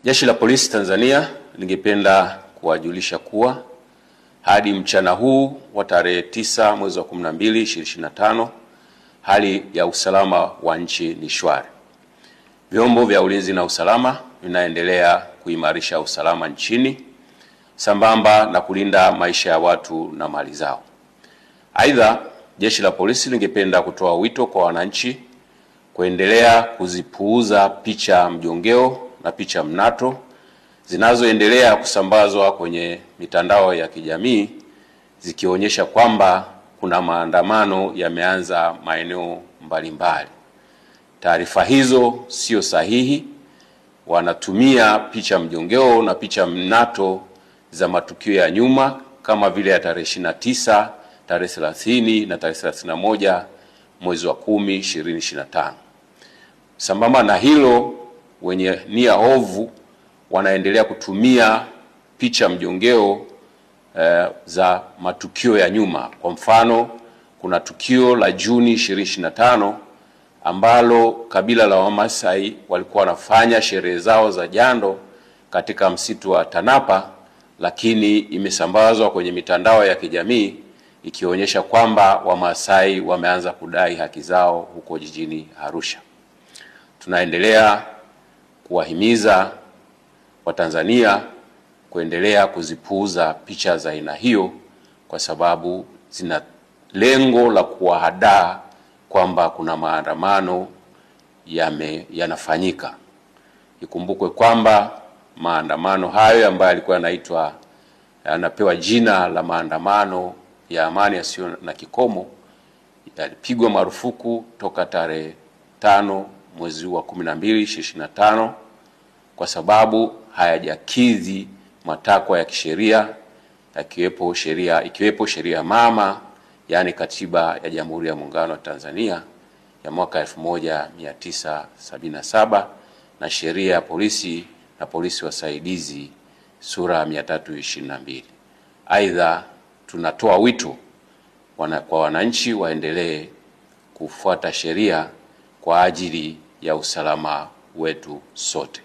Jeshi la Polisi Tanzania lingependa kuwajulisha kuwa hadi mchana huu wa tarehe 9 mwezi wa 12 2025 hali ya usalama wa nchi ni shwari. Vyombo vya ulinzi na usalama vinaendelea kuimarisha usalama nchini sambamba na kulinda maisha ya watu na mali zao. Aidha, Jeshi la Polisi lingependa kutoa wito kwa wananchi kuendelea kuzipuuza picha mjongeo na picha mnato zinazoendelea kusambazwa kwenye mitandao ya kijamii zikionyesha kwamba kuna maandamano yameanza maeneo mbalimbali. Taarifa hizo sio sahihi. Wanatumia picha mjongeo na picha mnato za matukio ya nyuma kama vile ya tarehe 29, tarehe 30 na tarehe 31 mwezi wa 10 2025. Sambamba na hilo, wenye nia ovu wanaendelea kutumia picha mjongeo za matukio ya nyuma. Kwa mfano, kuna tukio la Juni 2025 ambalo kabila la Wamasai walikuwa wanafanya sherehe zao za jando katika msitu wa Tanapa, lakini imesambazwa kwenye mitandao ya kijamii ikionyesha kwamba Wamasai wameanza kudai haki zao huko jijini Arusha. Tunaendelea kuwahimiza Watanzania kuendelea kuzipuuza picha za aina hiyo kwa sababu zina lengo la kuwahadaa kwamba kuna maandamano yanafanyika. Ikumbukwe kwamba maandamano hayo ambayo yalikuwa yanapewa jina la maandamano ya amani yasiyo na kikomo yalipigwa marufuku toka tarehe 5 mwezi wa 12 2025 kwa sababu hayajakidhi matakwa ya kisheria ikiwepo sheria mama, yani Katiba ya Jamhuri ya Muungano wa Tanzania ya mwaka 1977 na sheria ya polisi na polisi wasaidizi sura 322. Aidha, tunatoa wito kwa wananchi waendelee kufuata sheria kwa ajili ya usalama wetu sote.